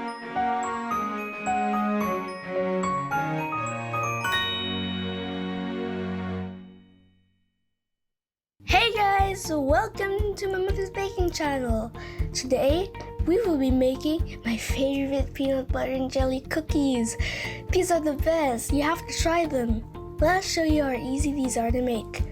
Hey guys, welcome to my mother's baking channel. Today we will be making my favorite peanut butter and jelly cookies. These are the best, you have to try them. Let's show you how easy these are to make.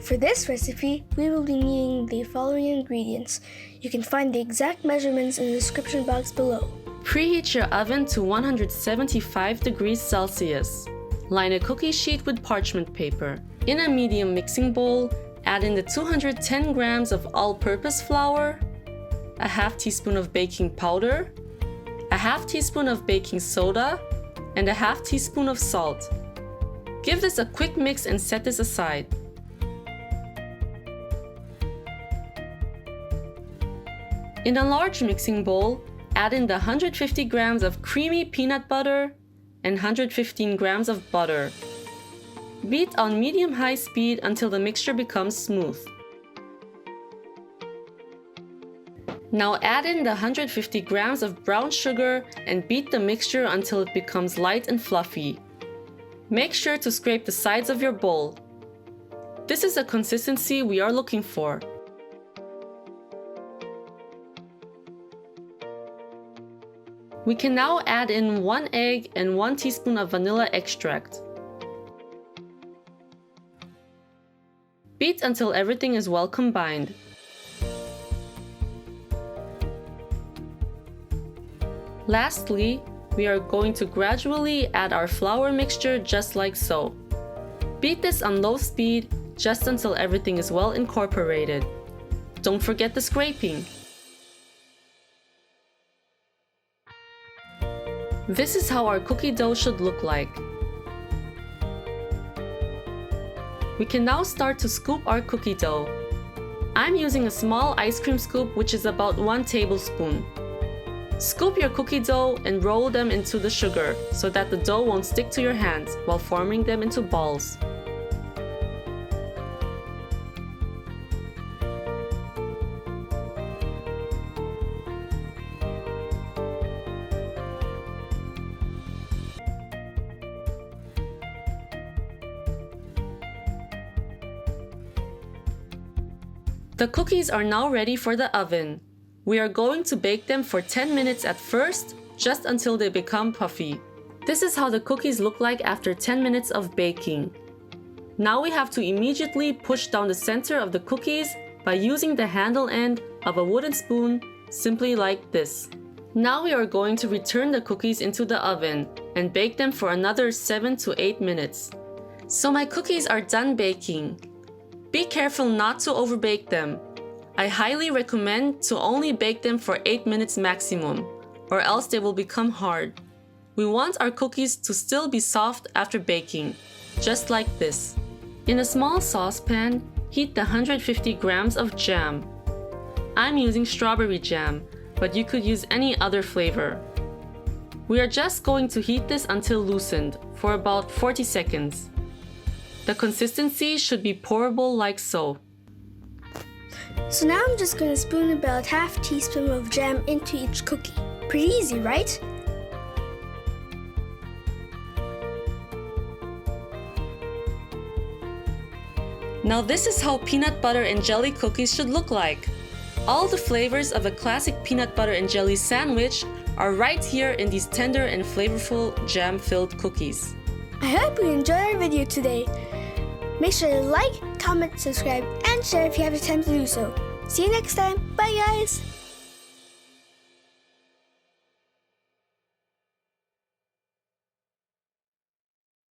For this recipe, we will be needing the following ingredients. You can find the exact measurements in the description box below. Preheat your oven to 175 degrees Celsius. Line a cookie sheet with parchment paper. In a medium mixing bowl, add in the 210 grams of all-purpose flour, a half teaspoon of baking powder, a half teaspoon of baking soda, and a half teaspoon of salt. Give this a quick mix and set this aside. In a large mixing bowl, add in the 150 grams of creamy peanut butter and 115 grams of butter. Beat on medium-high speed until the mixture becomes smooth. Now add in the 150 grams of brown sugar and beat the mixture until it becomes light and fluffy. Make sure to scrape the sides of your bowl. This is the consistency we are looking for. We can now add in 1 egg and 1 teaspoon of vanilla extract. Beat until everything is well combined. Lastly, we are going to gradually add our flour mixture just like so. Beat this on low speed just until everything is well incorporated. Don't forget the scraping. This is how our cookie dough should look like. We can now start to scoop our cookie dough. I'm using a small ice cream scoop, which is about 1 tablespoon. Scoop your cookie dough and roll them into the sugar so that the dough won't stick to your hands while forming them into balls. The cookies are now ready for the oven. We are going to bake them for 10 minutes at first, just until they become puffy. This is how the cookies look like after 10 minutes of baking. Now we have to immediately push down the center of the cookies by using the handle end of a wooden spoon, simply like this. Now we are going to return the cookies into the oven and bake them for another 7 to 8 minutes. So my cookies are done baking. Be careful not to overbake them. I highly recommend to only bake them for 8 minutes maximum, or else they will become hard. We want our cookies to still be soft after baking, just like this. In a small saucepan, heat the 150 grams of jam. I'm using strawberry jam, but you could use any other flavor. We are just going to heat this until loosened, for about 40 seconds. The consistency should be pourable like so. So now I'm just going to spoon about half teaspoon of jam into each cookie. Pretty easy, right? Now this is how peanut butter and jelly cookies should look like. All the flavors of a classic peanut butter and jelly sandwich are right here in these tender and flavorful jam-filled cookies. I hope you enjoyed our video today. Make sure to like, comment, subscribe, and share if you have the time to do so. See you next time. Bye guys!